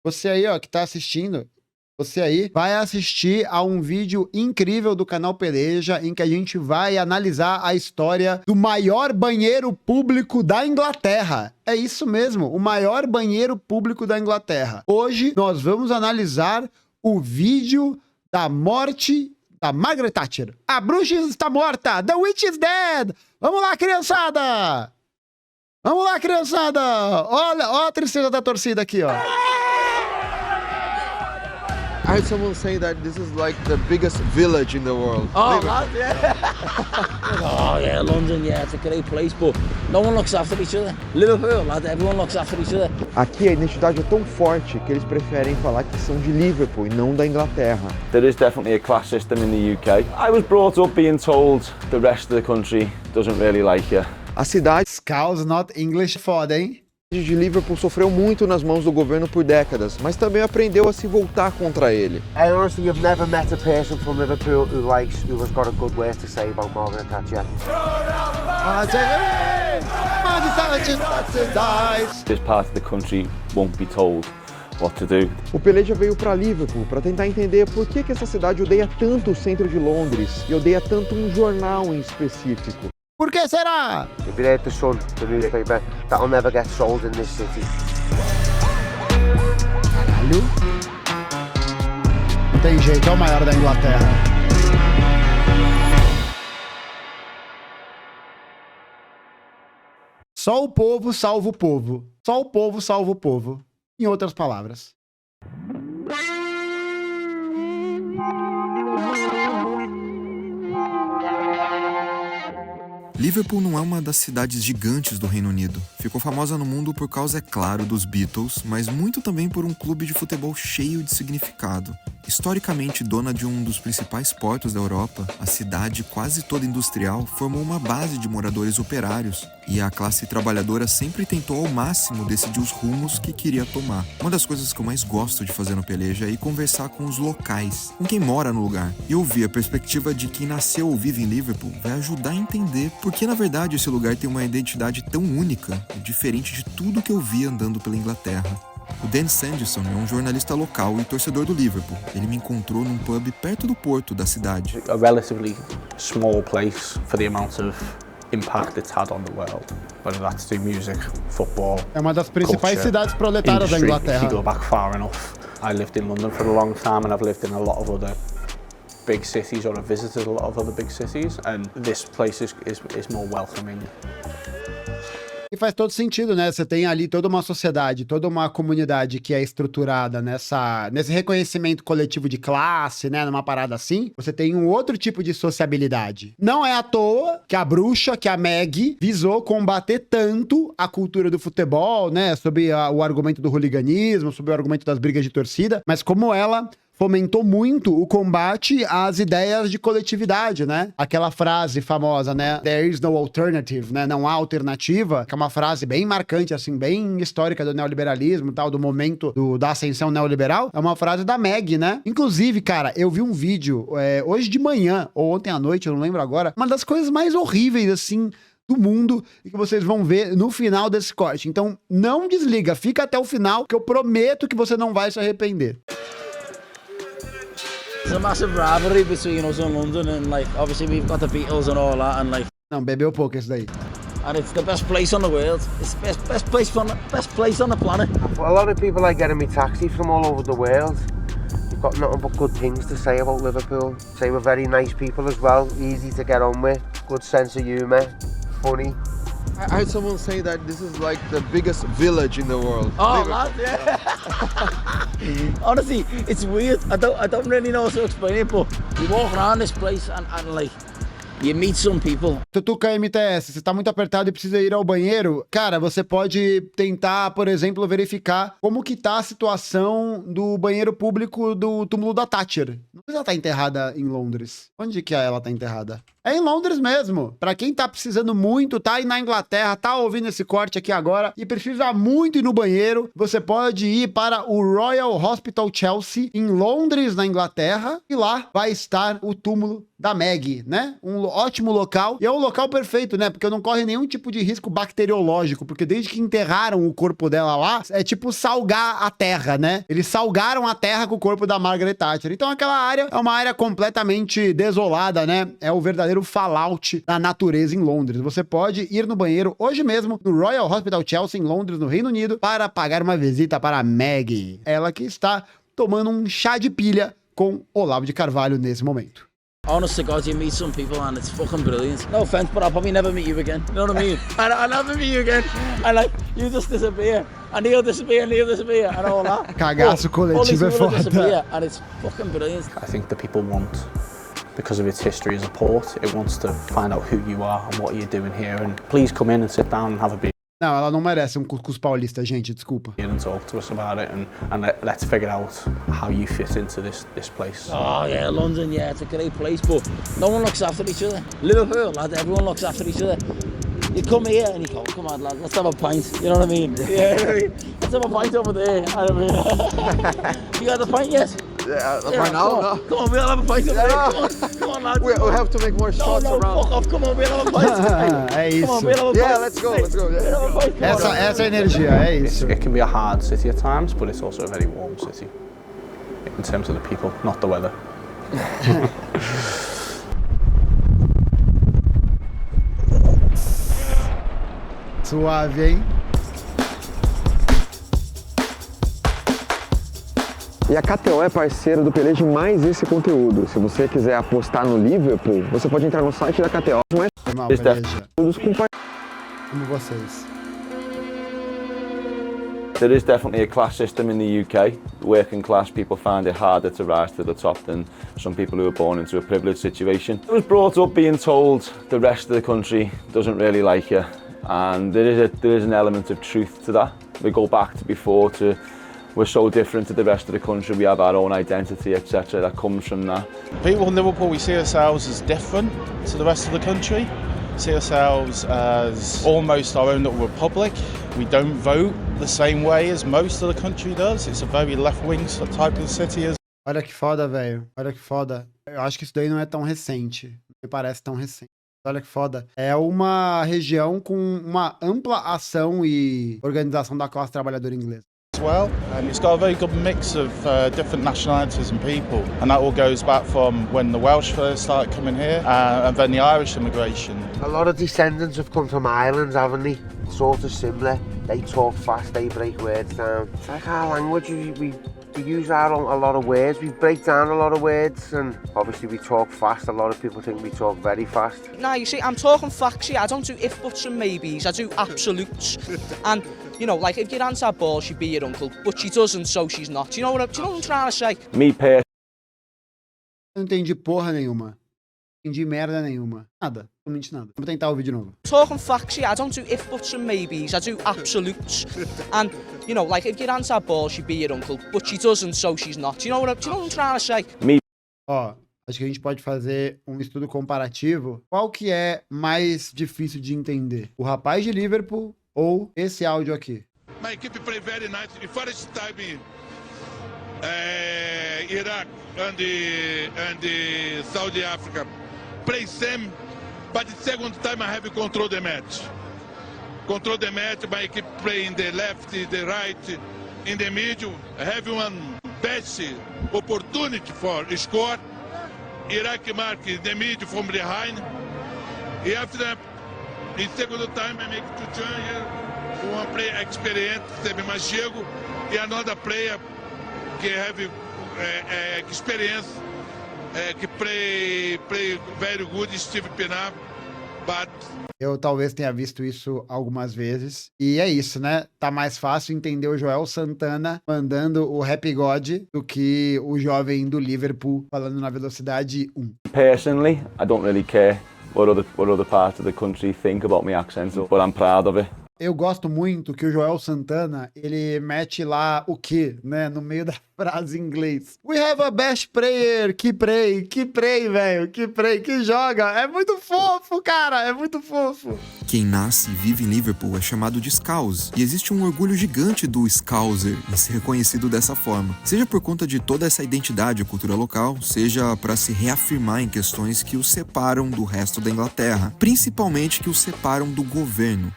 Você aí, ó, que tá assistindo, você aí vai assistir a um vídeo incrível do canal Peleja, em que a gente vai analisar a história do maior banheiro público da Inglaterra. É isso mesmo, o maior banheiro público da Inglaterra. Hoje nós vamos analisar o vídeo da morte da Margaret Thatcher. A bruxa está morta! The witch is dead! Vamos lá, criançada! Vamos lá, criançada! Olha, ó a tristeza da torcida aqui, ó. I heard someone say that this is like the biggest village in the world. Oh, lad, yeah. Oh, yeah, London, yeah, it's a great place, but no one looks after each other. Liverpool, lad, everyone looks after each other. Aqui a identidade é tão forte que eles preferem falar que são de Liverpool e não da Inglaterra. There is definitely a class system in the UK. I was brought up being told the rest of the country doesn't really like you. A cidade Scouse not English foda, hein? de Liverpool sofreu muito nas mãos do governo por décadas, mas também aprendeu a se voltar contra ele. I honestly have never met a person from Liverpool who has got a good word to say about Margaret Thatcher. This part of the country won't be told what to do. O Peleja veio para Liverpool para tentar entender por que essa cidade odeia tanto o centro de Londres e odeia tanto um jornal em específico. Por que será? If you read The Sun, the newspaper, that'll never get sold in this city. Caralho. Não tem jeito, é o maior da Inglaterra. Só o povo salva o povo. Só o povo salva o povo. Em outras palavras. Liverpool não é uma das cidades gigantes do Reino Unido. Ficou famosa no mundo por causa, é claro, dos Beatles, mas muito também por um clube de futebol cheio de significado. Historicamente dona de um dos principais portos da Europa, a cidade, quase toda industrial, formou uma base de moradores operários, e a classe trabalhadora sempre tentou ao máximo decidir os rumos que queria tomar. Uma das coisas que eu mais gosto de fazer no Peleja é ir conversar com os locais, com quem mora no lugar, e ouvir a perspectiva de quem nasceu ou vive em Liverpool vai ajudar a entender por que, na verdade, esse lugar tem uma identidade tão única e diferente de tudo que eu vi andando pela Inglaterra. O Dan Sanderson é um jornalista local e torcedor do Liverpool. Ele me encontrou num pub perto do porto da cidade. A relatively small place for the amount of impact it's had on the world, whether that's through music, football. É uma das principais cidades proletárias da If you Inglaterra. go back far enough, I lived in London for a long time, and I've lived in a lot of other big cities, or I've visited a lot of other big cities, and this place is more welcoming. E faz todo sentido, né? Você tem ali toda uma sociedade, toda uma comunidade que é estruturada nesse reconhecimento coletivo de classe, né? Numa parada assim. Você tem um outro tipo de sociabilidade. Não é à toa que a bruxa, que a Meg, visou combater tanto a cultura do futebol, né? Sob o argumento do hooliganismo, sob o argumento das brigas de torcida. Mas como ela fomentou muito o combate às ideias de coletividade, né? Aquela frase famosa, né? There is no alternative, né? Não há alternativa, que é uma frase bem marcante, assim, bem histórica do neoliberalismo, tal, do momento da ascensão neoliberal. É uma frase da Meg, né? Inclusive, cara, eu vi um vídeo hoje de manhã, ou ontem à noite, eu não lembro agora, uma das coisas mais horríveis, assim, do mundo, e que vocês vão ver no final desse corte. Então, não desliga, fica até o final, que eu prometo que você não vai se arrepender. There's a massive rivalry between us and London, and like obviously we've got the Beatles and all that, and like. Não, bebeu pouco esse daí. And it's the best place on the world. It's the best place on the planet. A lot of people are getting me taxi from all over the world. You've got nothing but good things to say about Liverpool. Say we're very nice people as well, easy to get on with, good sense of humour, funny. I heard someone say that this is like the biggest village in the world. Oh, Liverpool. lad, yeah. Honestly, it's weird. I don't really know how to explain it, but you walk around this place and like you meet some people. Tutuca MTS, você tá muito apertado e precisa ir ao banheiro? Cara, você pode tentar, por exemplo, verificar como que tá a situação do banheiro público do túmulo da Thatcher. Não sei se ela tá enterrada em Londres. Onde que ela tá enterrada? É em Londres mesmo. Pra quem tá precisando muito, tá aí na Inglaterra, tá ouvindo esse corte aqui agora e precisa muito ir no banheiro, você pode ir para o Royal Hospital Chelsea, em Londres, na Inglaterra, e lá vai estar o túmulo da Maggie, né? Um ótimo local. E é o local perfeito, né? Porque não corre nenhum tipo de risco bacteriológico, porque desde que enterraram o corpo dela lá, é tipo salgar a terra, né? Eles salgaram a terra com o corpo da Margaret Thatcher. Então aquela área é uma área completamente desolada, né? É o verdadeiro fallout da natureza em Londres. Você pode ir no banheiro hoje mesmo no Royal Hospital Chelsea, em Londres, no Reino Unido, para pagar uma visita para a Maggie. Ela que está tomando um chá de pilha com Olavo de Carvalho nesse momento. Honest to God, you meet some people and it's fucking brilliant. No offense, but I'll probably never meet you again. You know what I mean? And I'll never meet you again. And like, you just disappear. And he'll disappear and he'll disappear. And all that. Cagaço coletivo é foda. And it's fucking brilliant. I think the people want, because of its history as a port, it wants to find out who you are and what you're doing here. And please come in and sit down and have a beer. Não, ela não merece um cuscuz paulista, gente, desculpa. And talk to us about it and let's figure out how you fit into this place. Oh yeah, London, yeah, it's a great place, but no one looks after each other. Liverpool, lad, everyone looks after each other. You come here and you go, come on, lad, let's have a pint. You know what I mean? Yeah, let's have a pint over there. I mean, you got the pint yet? Yeah, right now, no. Come on, we'll have a pint over there. Come on, lad. We'll have to make more shots No, around. fuck off. Come on, we'll have a pint. É isso. Come on, we'll have a pint. Yeah, let's go. Yeah. Essa é a energia, é isso. It can be a hard city at times, but it's also a very warm city in terms of the people, not the weather. Suave, hein? E a KTO é parceira do Peleja em mais esse conteúdo. Se você quiser apostar no Liverpool, você pode entrar no site da KTO. Mas Foi mal, Peleja. todos com Como vocês. There is definitely a class system in the UK. Working class people find it harder to rise to the top than some people who are born into a privileged situation. I was brought up being told the rest of the country doesn't really like you, and there is an element of truth to that. We go back to before to we're so different to the rest of the country, we have our own identity, etc. that comes from that. People in Liverpool, we see ourselves as different to the rest of the country. See ourselves as almost our own little republic. We don't vote the same way as most of the country does. It's a very left-wing type of city. Olha que foda, velho. Olha que foda. Eu acho que isso daí não é tão recente. Não me parece tão recente. Olha que foda. É uma região com uma ampla ação e organização da classe trabalhadora inglesa. As well, and it's got a very good mix of different nationalities and people, and that all goes back from when the Welsh first started coming here, and then the Irish immigration. A lot of descendants have come from Ireland, haven't they? Sort of similar. They talk fast, they break words down. It's like our language, we use a lot of words, we break down a lot of words, and obviously we talk fast. A lot of people think we talk very fast. No, you see, I'm talking facts here. I don't do if, buts and maybes, I do absolutes. And, you know, like, if your aunt had balls, she'd be your uncle, but she doesn't, so she's not. Do you know what I'm trying to say? Me personally, Eu não entendi porra nenhuma. Não entendi merda nenhuma. Nada. Totalmente nada. Vamos tentar ouvir de novo. Talking facts here. I don't do if, buts and maybes, I do absolutes. And, you know, like, if your aunt had balls, she'd be your uncle, but she doesn't, so she's not. Do you know what I'm trying to say? Ó, acho que a gente pode fazer um estudo comparativo. Qual que é mais difícil de entender? O rapaz de Liverpool ou esse áudio aqui? My equipe play very nice. The first time Iraq and Saudi Africa play same, but the second time I have control the match. Control the match, my equipe play in the left, the right, in the middle. I have one best opportunity for score. Iraq mark in the middle from behind. After that, in second time I make two changes. One player experienced, teve mais chego, e another player que have experience, que play very good, Steve Pienaar, but Eu talvez tenha visto isso algumas vezes. E é isso, né? Tá mais fácil entender o Joel Santana mandando o Happy God do que o jovem do Liverpool falando na velocidade 1. personally, I don't really care what other parts of the country think about my accent, but I'm proud of it. Eu gosto muito que o Joel Santana, ele mete lá o que, né, no meio da frase em inglês. We have a best player, que pray, velho, que pray, que joga. É muito fofo, cara, é muito fofo. Quem nasce e vive em Liverpool é chamado de Scouse, e existe um orgulho gigante do Scouser em ser reconhecido dessa forma, seja por conta de toda essa identidade e cultura local, seja para se reafirmar em questões que os separam do resto da Inglaterra, principalmente que os separam do governo.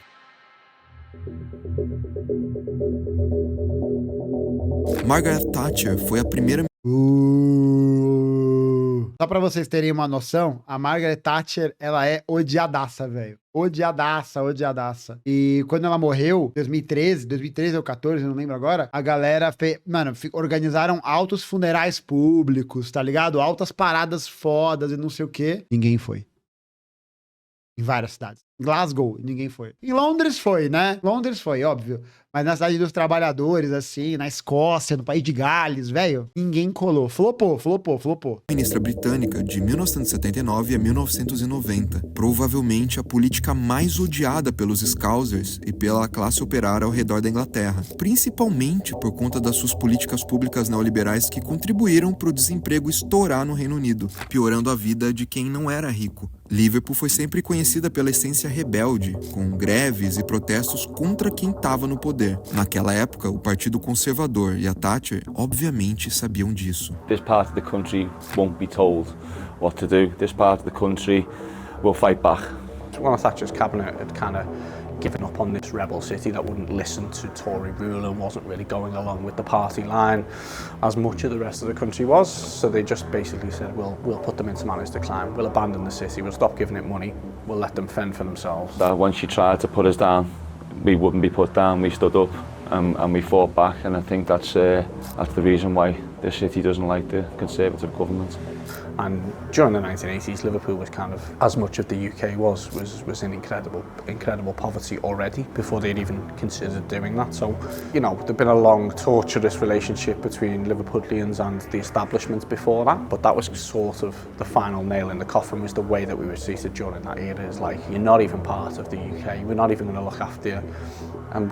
Margaret Thatcher foi a primeira... Só pra vocês terem uma noção, a Margaret Thatcher, ela é odiadaça, velho. Odiadaça, odiadaça. E quando ela morreu, 2013 ou 14, não lembro agora, a galera fez... Mano, organizaram altos funerais públicos, tá ligado? Altas paradas fodas e não sei o quê. Ninguém foi. Em várias cidades. Glasgow, ninguém foi. Em Londres foi, né? Londres foi, óbvio. Mas na cidade dos trabalhadores, assim, na Escócia, no país de Gales, velho, ninguém colou. Flopou. Ministra britânica de 1979 a 1990. Provavelmente a política mais odiada pelos Scousers e pela classe operária ao redor da Inglaterra. Principalmente por conta das suas políticas públicas neoliberais que contribuíram para o desemprego estourar no Reino Unido, piorando a vida de quem não era rico. Liverpool foi sempre conhecida pela essência rebelde, com greves e protestos contra quem estava no poder. Naquela época, o Partido Conservador e a Thatcher, obviamente, sabiam disso. This part of the country won't be told what to do. This part of the country will fight back. One of Thatcher's cabinet had kind of given up on this rebel city that wouldn't listen to Tory rule and wasn't really going along with the party line as much of the rest of the country was. So they just basically said, we'll put them into managed decline, we'll abandon the city, we'll stop giving it money, we'll let them fend for themselves. When she tried to put us down, we wouldn't be put down, we stood up and we fought back, and I think that's the reason why the city doesn't like the Conservative government. And during the 1980s, Liverpool was kind of, as much of the UK was in incredible poverty already before they'd even considered doing that. So, you know, there'd been a long, torturous relationship between Liverpudlians and the establishment before that, but that was sort of the final nail in the coffin, was the way that we were treated during that era. It's like, you're not even part of the UK, we're not even going to look after you. And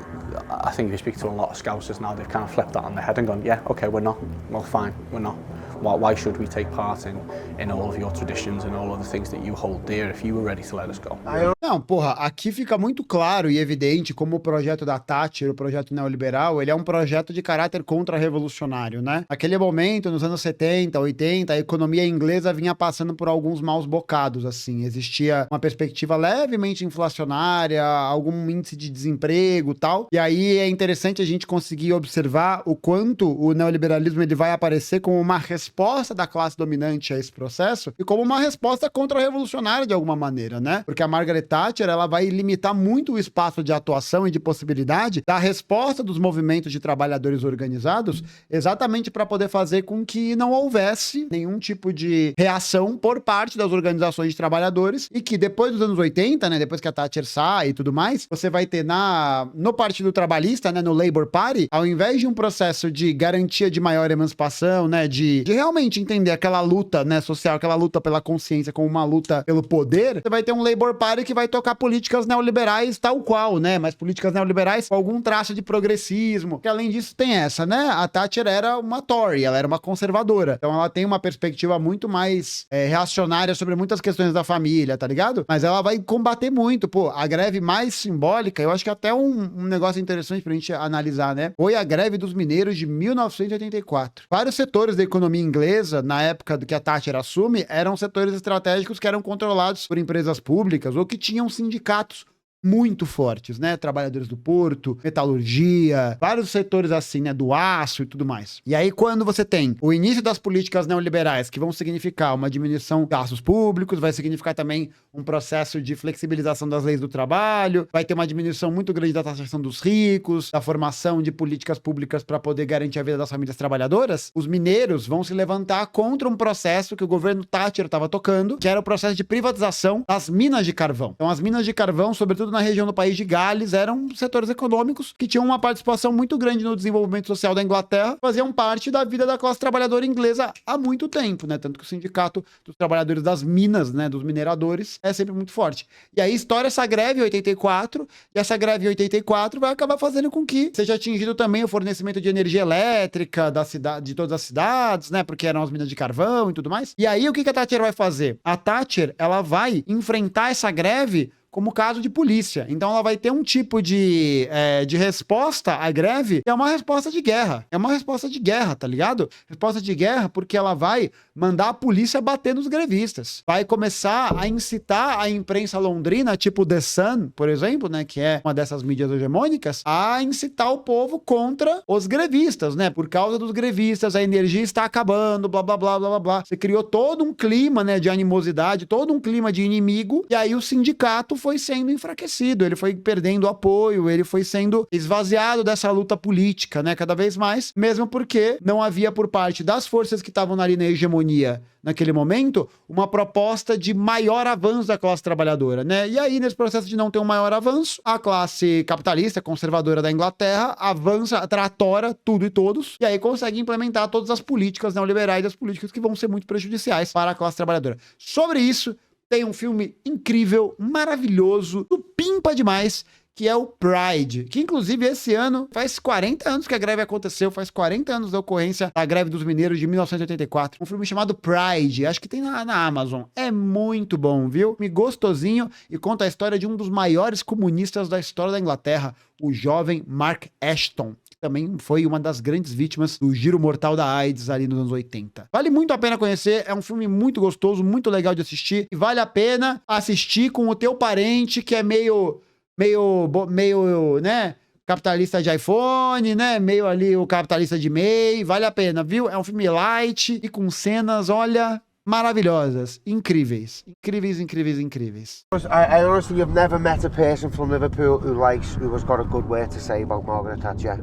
I think if you speak to a lot of Scousers now, they've kind of flipped that on their head and gone, yeah, okay, we're not, well, fine, we're not. Why should we take part in all of your traditions and all of the things that you hold dear if you were ready to let us go? Não, porra, aqui fica muito claro e evidente como o projeto da Thatcher, o projeto neoliberal, ele é um projeto de caráter contra-revolucionário, né? Naquele momento, nos anos 70, 80, a economia inglesa vinha passando por alguns maus bocados, assim. Existia uma perspectiva levemente inflacionária, algum índice de desemprego e tal. E aí é interessante a gente conseguir observar o quanto o neoliberalismo ele vai aparecer como uma resposta da classe dominante a esse processo e como uma resposta contra-revolucionária de alguma maneira, né? Porque a Margaret Thatcher, ela vai limitar muito o espaço de atuação e de possibilidade da resposta dos movimentos de trabalhadores organizados, exatamente para poder fazer com que não houvesse nenhum tipo de reação por parte das organizações de trabalhadores e que depois dos anos 80, né, depois que a Thatcher sai e tudo mais, você vai ter no Partido Trabalhista, né, no Labour Party, ao invés de um processo de garantia de maior emancipação, né, de realmente entender aquela luta, né, social, aquela luta pela consciência como uma luta pelo poder, você vai ter um Labour Party que vai tocar políticas neoliberais tal qual, né, mas políticas neoliberais com algum traço de progressismo, que além disso tem essa, né, a Thatcher era uma Tory, ela era uma conservadora, então ela tem uma perspectiva muito mais reacionária sobre muitas questões da família, tá ligado? Mas ela vai combater muito, pô, a greve mais simbólica, eu acho que até um negócio interessante pra gente analisar, né, foi a greve dos mineiros de 1984. Vários setores da economia inglesa, na época do que a Thatcher assume, eram setores estratégicos que eram controlados por empresas públicas ou que tinham sindicatos muito fortes, né? Trabalhadores do porto, metalurgia, vários setores assim, né? Do aço e tudo mais. E aí, quando você tem o início das políticas neoliberais, que vão significar uma diminuição de gastos públicos, vai significar também um processo de flexibilização das leis do trabalho, vai ter uma diminuição muito grande da taxação dos ricos, da formação de políticas públicas para poder garantir a vida das famílias trabalhadoras, os mineiros vão se levantar contra um processo que o governo Thatcher estava tocando, que era o processo de privatização das minas de carvão. Então, as minas de carvão, sobretudo sobretudo na região do país de Gales, eram setores econômicos que tinham uma participação muito grande no desenvolvimento social da Inglaterra, faziam parte da vida da classe trabalhadora inglesa há muito tempo, né? Tanto que o sindicato dos trabalhadores das minas, né, dos mineradores, é sempre muito forte. E aí estoura essa greve em 84, e essa greve em 84 vai acabar fazendo com que seja atingido também o fornecimento de energia elétrica da cidade, de todas as cidades, né? Porque eram as minas de carvão e tudo mais. E aí o que a Thatcher vai fazer? A Thatcher, ela vai enfrentar essa greve como caso de polícia. Então ela vai ter um tipo de resposta à greve que é uma resposta de guerra. É uma resposta de guerra, tá ligado? Resposta de guerra porque ela vai mandar a polícia bater nos grevistas. Vai começar a incitar a imprensa londrina, tipo The Sun, por exemplo, né, que é uma dessas mídias hegemônicas, a incitar o povo contra os grevistas, né? Por causa dos grevistas, a energia está acabando, blá, blá, blá, blá, blá, blá. Você criou todo um clima, né, de animosidade, todo um clima de inimigo, e aí o sindicato foi sendo enfraquecido, ele foi perdendo apoio, ele foi sendo esvaziado dessa luta política, né, cada vez mais, mesmo porque não havia por parte das forças que estavam ali na hegemonia naquele momento, uma proposta de maior avanço da classe trabalhadora, né? E aí, nesse processo de não ter um maior avanço, a classe capitalista, conservadora da Inglaterra, avança, tratora tudo e todos, e aí consegue implementar todas as políticas neoliberais, as políticas que vão ser muito prejudiciais para a classe trabalhadora. Sobre isso, tem um filme incrível, maravilhoso, supimpa demais, que é o Pride, que inclusive esse ano faz 40 anos que a greve aconteceu, faz 40 anos da ocorrência da greve dos mineiros de 1984. Um filme chamado Pride, acho que tem na Amazon. É muito bom, viu? Me gostosinho e conta a história de um dos maiores comunistas da história da Inglaterra, o jovem Mark Ashton. Também foi uma das grandes vítimas do giro mortal da AIDS ali nos anos 80. Vale muito a pena conhecer, é um filme muito gostoso, muito legal de assistir, e vale a pena assistir com o teu parente que é meio, né, capitalista de iPhone, né, meio ali o capitalista de MEI, vale a pena, viu? É um filme light e com cenas, olha, maravilhosas, incríveis, incríveis, incríveis, incríveis. I honestly have never met a person from Liverpool who has got a good word to say about Margaret Thatcher.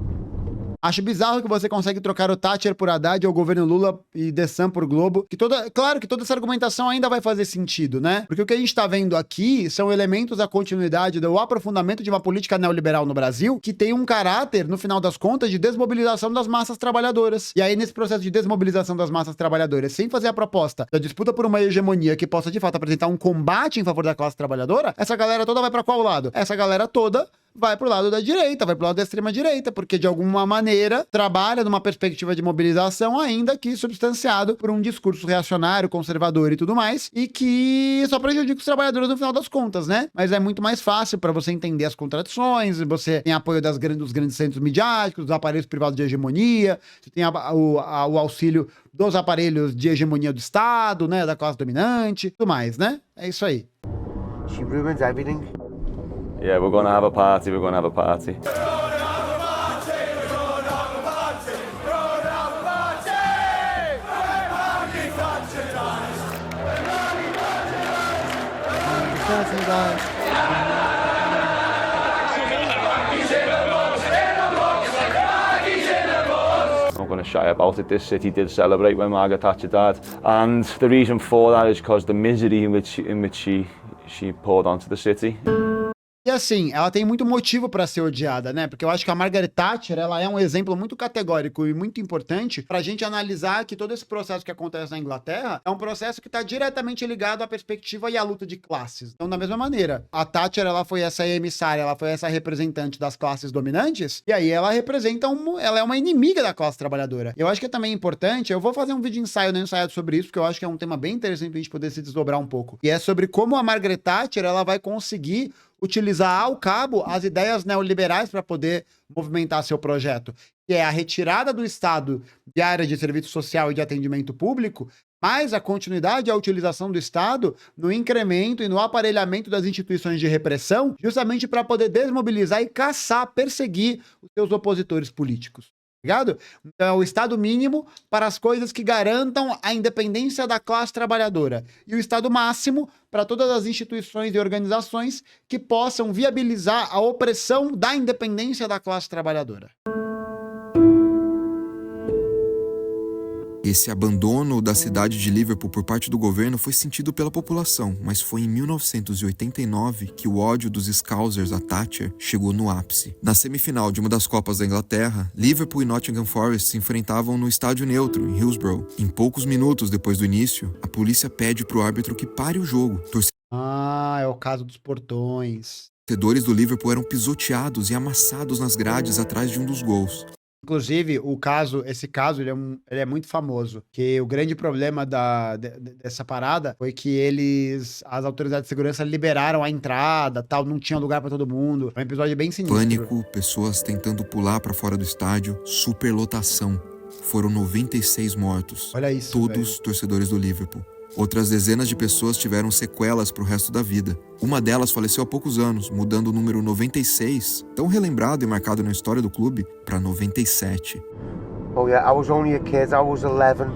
Acho bizarro que você consegue trocar o Thatcher por Haddad ou o governo Lula e The Sun por Globo. Claro que toda essa argumentação ainda vai fazer sentido, né? Porque o que a gente tá vendo aqui são elementos da continuidade, do aprofundamento de uma política neoliberal no Brasil que tem um caráter, no final das contas, de desmobilização das massas trabalhadoras. E aí, nesse processo de desmobilização das massas trabalhadoras, sem fazer a proposta da disputa por uma hegemonia que possa, de fato, apresentar um combate em favor da classe trabalhadora, essa galera toda vai pra qual lado? Essa galera toda vai pro lado da direita, vai pro lado da extrema-direita, porque de alguma maneira trabalha numa perspectiva de mobilização, ainda que substanciado por um discurso reacionário, conservador e tudo mais, e que só prejudica os trabalhadores no final das contas, né? Mas é muito mais fácil para você entender as contradições, você tem apoio dos grandes centros midiáticos, dos aparelhos privados de hegemonia, você tem o auxílio dos aparelhos de hegemonia do Estado, né, da classe dominante, tudo mais, né? É isso aí. She ruins everything. Yeah, we're gonna have a party, we're gonna have a party. I'm not going to shy about it. This city did celebrate when Margaret Thatcher died, and the reason for that is because the misery in which she poured onto the city. E assim, ela tem muito motivo para ser odiada, né? Porque eu acho que a Margaret Thatcher, ela é um exemplo muito categórico e muito importante pra gente analisar que todo esse processo que acontece na Inglaterra é um processo que tá diretamente ligado à perspectiva e à luta de classes. Então, da mesma maneira, a Thatcher, ela foi essa emissária, ela foi essa representante das classes dominantes, e aí ela representa ela é uma inimiga da classe trabalhadora. Eu acho que é também importante, eu vou fazer um vídeo ensaio sobre isso, porque eu acho que é um tema bem interessante pra gente poder se desdobrar um pouco. E é sobre como a Margaret Thatcher, ela vai conseguir utilizar ao cabo as ideias neoliberais para poder movimentar seu projeto, que é a retirada do Estado de área de serviço social e de atendimento público, mas a continuidade e a utilização do Estado no incremento e no aparelhamento das instituições de repressão, justamente para poder desmobilizar e caçar, perseguir os seus opositores políticos. Ligado? Então é o Estado mínimo para as coisas que garantam a independência da classe trabalhadora e o Estado máximo para todas as instituições e organizações que possam viabilizar a opressão da independência da classe trabalhadora. Esse abandono da cidade de Liverpool por parte do governo foi sentido pela população, mas foi em 1989 que o ódio dos Scousers a Thatcher chegou no ápice. Na semifinal de uma das Copas da Inglaterra, Liverpool e Nottingham Forest se enfrentavam no estádio neutro, em Hillsborough. Em poucos minutos depois do início, a polícia pede para o árbitro que pare o jogo. Ah, é o caso dos portões. Torcedores do Liverpool eram pisoteados e amassados nas grades atrás de um dos gols. Inclusive, esse caso, ele é muito famoso. Que o grande problema dessa parada foi que as autoridades de segurança liberaram a entrada, tal, não tinha lugar pra todo mundo. É um episódio bem sinistro. Pânico, pessoas tentando pular pra fora do estádio, superlotação. Foram 96 mortos. Olha isso, todos velho. Torcedores do Liverpool. Outras dezenas de pessoas tiveram sequelas pro resto da vida. Uma delas faleceu há poucos anos, mudando o número 96, tão relembrado e marcado na história do clube, para 97. Oh yeah, I was only a kid. I was 11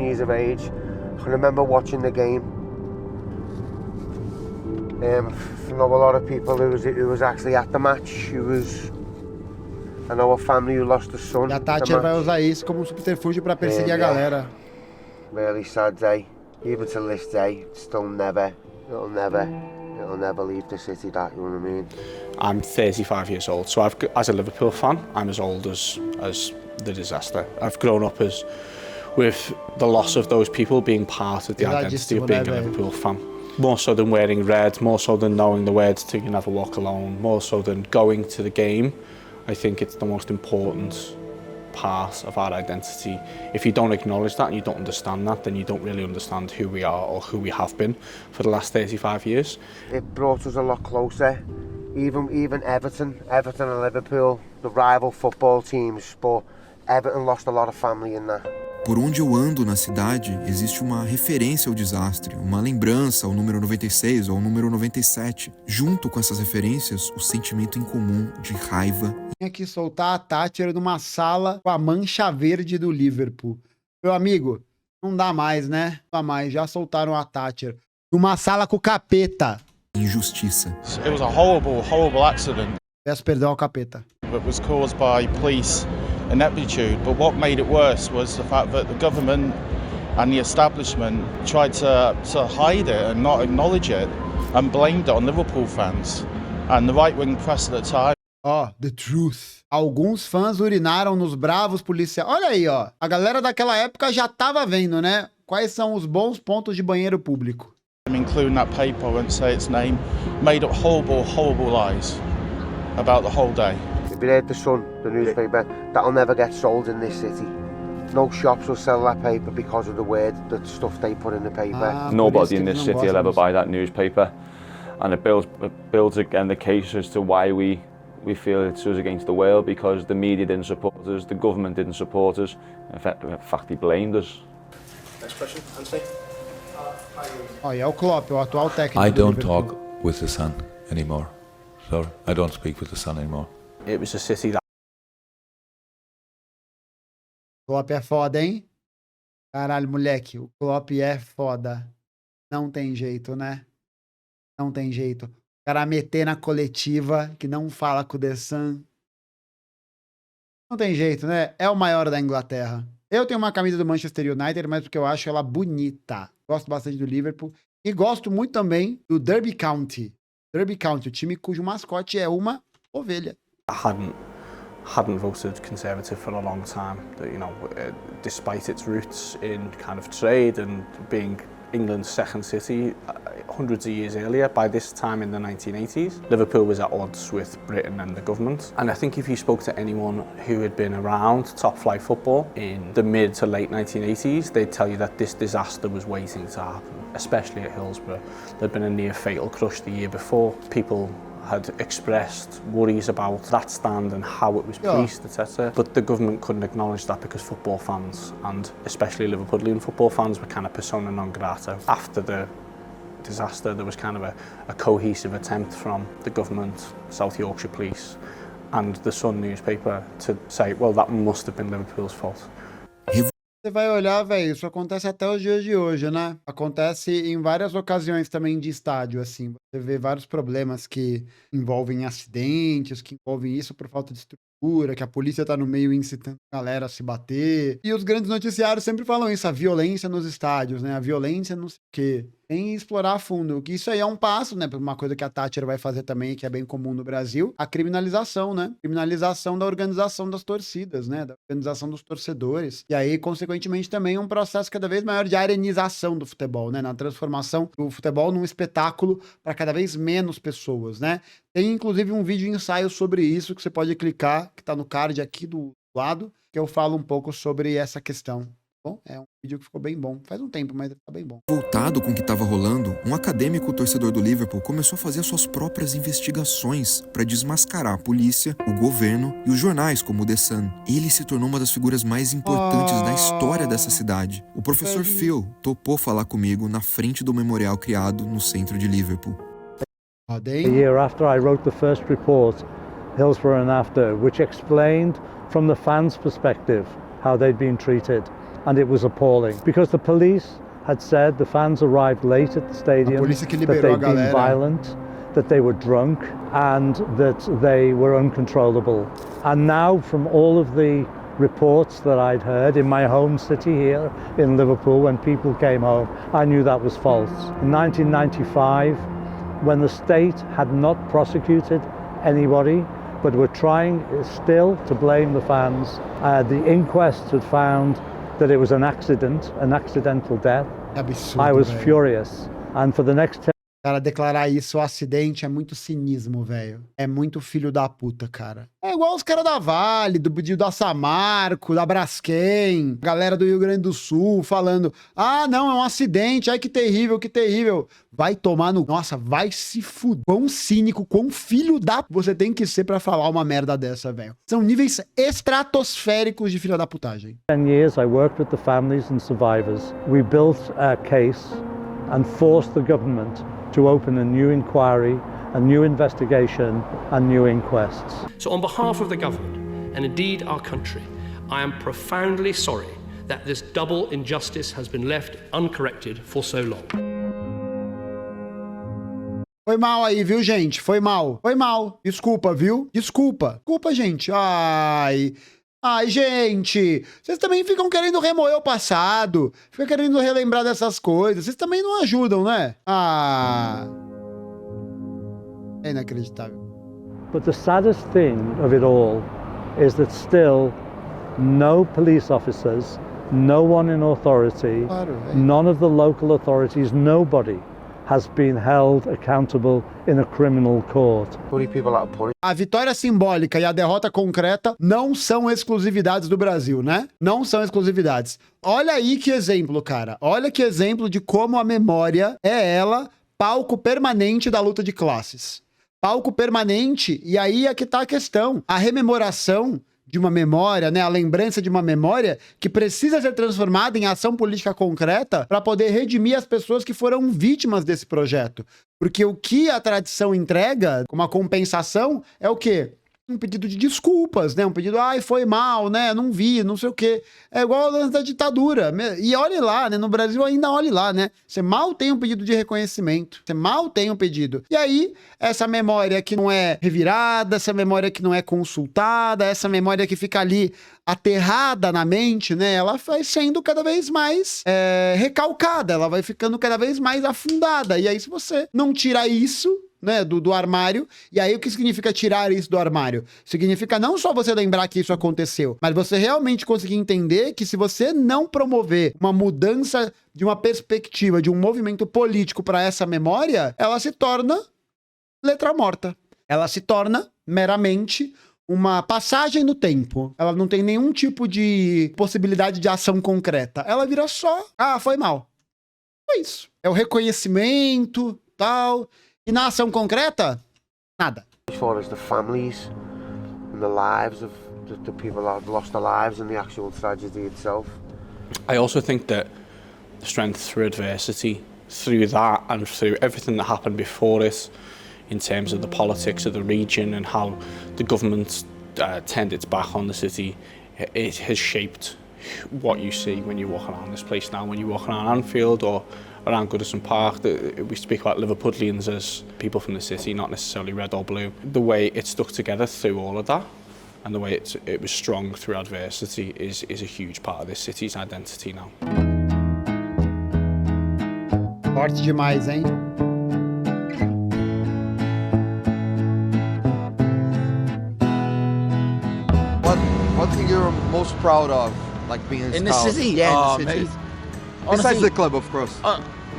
years of age. I remember watching the game. I know a lot of people who was actually at the match. I know a family who lost a son. E a Thatcher vai usar isso como um subterfúgio pra perseguir a galera. Really sad day. Even till this day, it'll never leave the city, that, you know what I mean? I'm 35 years old, so as a Liverpool fan, I'm as old as the disaster. I've grown up with the loss of those people being part of the identity of being a Liverpool fan. More so than wearing red, more so than knowing the words to You Never Walk Alone, more so than going to the game. I think it's the most important part of our identity. If you don't acknowledge that and you don't understand that, then you don't really understand who we are or who we have been for the last 35 years. It brought us a lot closer. Even Everton and Liverpool, the rival football teams, but Everton lost a lot of family in that. Por onde eu ando na cidade, existe uma referência ao desastre, uma lembrança ao número 96 ou ao número 97. Junto com essas referências, o sentimento incomum de raiva. Tinha que soltar a Thatcher numa sala com a mancha verde do Liverpool. Meu amigo, não dá mais, né? Não dá mais, já soltaram a Thatcher. Numa sala com o capeta. Injustiça. It was a horrible accident. Peço perdão ao capeta. It was caused by police ineptitude, but what made it worse was the fact that the government and the establishment tried to hide it and not acknowledge it and blamed it on Liverpool fans and the right-wing press at the time. Ó, the truth. Alguns fãs urinaram nos bravos policiais. Olha aí, ó. A galera daquela época já tava vendo, né? Quais são os bons pontos de banheiro público. Including that paper, I won't say its name, made up horrible lies about the whole day. If you read The Sun, the newspaper, that'll never get sold in this city. No shops will sell that paper because of the stuff they put in the paper. Nobody in this city will ever buy that newspaper, and it builds again the case as to why we feel it's us against the world, because the media didn't support us, the government didn't support us. In fact, they blamed us. Next question, Anthony. Ó, e é o Klopp, o atual técnico. I don't talk with the Sun anymore. Sorry, I don't speak with the Sun anymore. It was a city that Klopp é foda, hein? Caralho, moleque, o Klopp é foda. Não tem jeito, né? Não tem jeito. O cara meter na coletiva que não fala com o The Sun. Não tem jeito, né? É o maior da Inglaterra. Eu tenho uma camisa do Manchester United, mas porque eu acho ela bonita. Gosto bastante do Liverpool. E gosto muito também do Derby County. Derby County, o time cujo mascote é uma ovelha. hadn't voted Conservative for a long time. That, you know, despite its roots in kind of trade and being England's second city hundreds of years earlier, by this time in the 1980s, Liverpool was at odds with Britain and the government. And I think if you spoke to anyone who had been around top flight football in the mid to late 1980s, they'd tell you that this disaster was waiting to happen, especially at Hillsborough. There'd been a near fatal crush the year before. People had expressed worries about that stand and how it was policed, etc. But the government couldn't acknowledge that because football fans, and especially Liverpudlian football fans, were kind of persona non grata. After the disaster, there was kind of a cohesive attempt from the government, South Yorkshire Police, and the Sun newspaper to say, well, that must have been Liverpool's fault. Você vai olhar, velho, isso acontece até os dias de hoje, né? Acontece em várias ocasiões também de estádio, assim. Você vê vários problemas que envolvem acidentes, que envolvem isso por falta de estrutura que a polícia tá no meio incitando a galera a se bater. E os grandes noticiários sempre falam isso, a violência nos estádios, né? A violência não sei o quê. Tem que explorar a fundo, que isso aí é um passo, né? Uma coisa que a Thatcher vai fazer também, que é bem comum no Brasil, a criminalização, né? Criminalização da organização das torcidas, né? Da organização dos torcedores. E aí, consequentemente, também um processo cada vez maior de arenização do futebol, né? Na transformação do futebol num espetáculo para cada vez menos pessoas, né? Tem, inclusive, um vídeo ensaio sobre isso que você pode clicar, que tá no card aqui do lado, que eu falo um pouco sobre essa questão. Bom, é um vídeo que ficou bem bom. Faz um tempo, mas tá bem bom. Voltado com o que estava rolando, um acadêmico torcedor do Liverpool começou a fazer suas próprias investigações para desmascarar a polícia, o governo e os jornais como o The Sun. Ele se tornou uma das figuras mais importantes da história dessa cidade. O professor Phil topou falar comigo na frente do memorial criado no centro de Liverpool. A year after I wrote the first report, Hillsborough and After, which explained from the fans' perspective how they'd been treated. And it was appalling because the police had said the fans arrived late at the stadium, that they'd been violent, that they were drunk, and that they were uncontrollable. And now, from all of the reports that I'd heard in my home city here in Liverpool, when people came home, I knew that was false. In 1995, when the state had not prosecuted anybody, but were trying still to blame the fans, the inquest had found that it was an accident, an accidental death. Absurdo, I was velho. furious. And for the next 10 Cara, declarar isso, o acidente, é muito cinismo, velho. É muito filho da puta, cara. É igual os caras da Vale, da Samarco, da Braskem, galera do Rio Grande do Sul falando, ah, não, é um acidente, ai que terrível, que terrível. Vai tomar no... Nossa, vai se fuder. Quão cínico, quão filho da... Você tem que ser pra falar uma merda dessa, velho. São níveis estratosféricos de filho da putagem. 10 years I worked with the families and survivors. We built a case and forced the government to open a new inquiry, a new investigation, and new inquests. So on behalf of the government, and indeed our country, I am profoundly sorry that this double injustice has been left uncorrected for so long. Foi mal aí, viu, gente? Foi mal. Foi mal. Desculpa, viu? Desculpa. Desculpa, gente. Ai, gente, vocês também ficam querendo remoer o passado, ficam querendo relembrar dessas coisas, vocês também não ajudam, né? É inacreditável. But the saddest thing of it all is that still no police officers, no one in authority, none of the local authorities, nobody has been held accountable in a criminal court. A vitória simbólica e a derrota concreta não são exclusividades do Brasil, né? Não são exclusividades. Olha aí que exemplo, cara. Olha que exemplo de como a memória é ela, palco permanente da luta de classes. Palco permanente, e aí é que tá a questão. A rememoração de uma memória, né, a lembrança de uma memória que precisa ser transformada em ação política concreta para poder redimir as pessoas que foram vítimas desse projeto. Porque o que a tradição entrega como uma compensação é o quê? Um pedido de desculpas, né? Um pedido, ai, foi mal, né? Não vi, não sei o quê. É igual ao lance da ditadura. E olhe lá, né? No Brasil ainda olhe lá, né? Você mal tem um pedido de reconhecimento. Você mal tem um pedido. E aí, essa memória que não é revirada, essa memória que não é consultada, essa memória que fica ali aterrada na mente, né? Ela vai sendo cada vez mais recalcada, ela vai ficando cada vez mais afundada. E aí, se você não tirar isso, né, do armário, e aí o que significa tirar isso do armário? Significa não só você lembrar que isso aconteceu, mas você realmente conseguir entender que se você não promover uma mudança de uma perspectiva, de um movimento político para essa memória, ela se torna letra morta. Ela se torna meramente uma passagem no tempo. Ela não tem nenhum tipo de possibilidade de ação concreta. Ela vira só, foi mal. É isso. É o reconhecimento, tal. E na ação concreta, nada. As far as the families and the lives of the people that have lost their lives and the actual tragedy itself. I also think that the strength through adversity, through that and through everything that happened before it, in terms of the politics of the region and how the government turned its back on the city, it has shaped what you see when you walk around this place now. When you walk around Anfield or around Goodison Park, we speak about Liverpudlians as people from the city, not necessarily red or blue. The way it stuck together through all of that and the way it was strong through adversity is a huge part of this city's identity now. Forte demais, hein? What thing you're most proud of, like being in the city? Yeah, in the city. Besides the club, of course.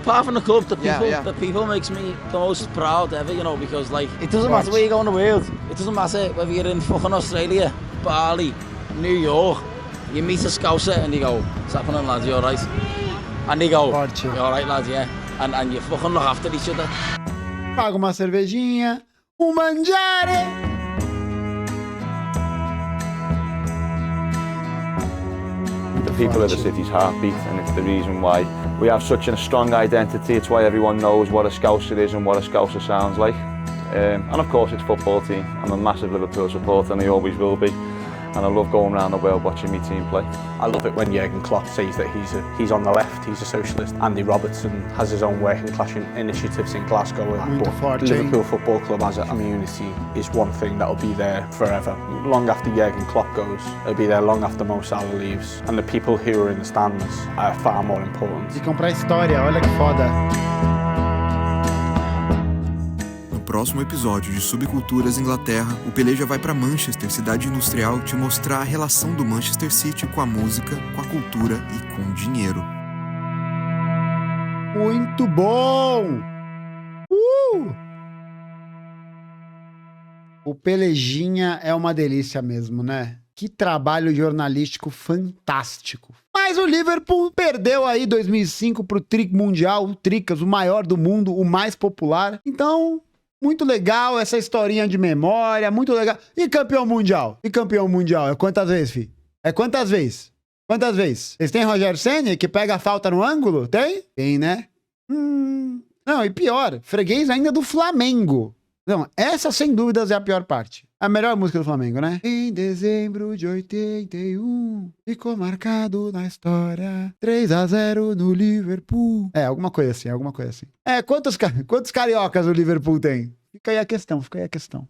Apart from the club, the people, yeah. the people makes me the most proud ever, you know, because like it doesn't matter where you go in the world. It doesn't matter whether you're in fucking Australia, Bali, New York. You meet a Scouser and you go, "What's happening, lads? You alright?" And they go, "You alright, lads? Yeah." And you fucking look after each other. Paga uma cervejinha, mangiare. The people are the city's heartbeat, and it's the reason why we have such a strong identity. It's why everyone knows what a Scouser is and what a Scouser sounds like. And of course it's football team. I'm a massive Liverpool supporter and I always will be. And I love going around the world watching my team play. I love it when Jurgen Klopp says that he's on the left, he's a socialist. Andy Robertson has his own working class initiatives in Glasgow. But Liverpool Football Club as a community is one thing that'll be there forever. Long after Jurgen Klopp goes, it'll be there long after Mo Salah leaves. And the people who are in the stands are far more important. Ficam pra história, olha que foda. No próximo episódio de Subculturas Inglaterra, o Peleja vai para Manchester, cidade industrial, te mostrar a relação do Manchester City com a música, com a cultura e com o dinheiro. Muito bom! O Pelejinha é uma delícia mesmo, né? Que trabalho jornalístico fantástico. Mas o Liverpool perdeu aí 2005 pro Trick Mundial, o Tricas, o maior do mundo, o mais popular. Então, muito legal essa historinha de memória, muito legal. E campeão mundial? E campeão mundial? É quantas vezes, fi? É quantas vezes? Quantas vezes? Vocês têm Roger Ceni que pega a falta no ângulo? Tem? Tem, né? Não, e pior, freguês ainda do Flamengo. Não, essa sem dúvidas é a pior parte. A melhor música do Flamengo, né? Em dezembro de 81, ficou marcado na história 3-0 no Liverpool. É, alguma coisa assim, alguma coisa assim. É, quantos cariocas o Liverpool tem? Fica aí a questão, fica aí a questão.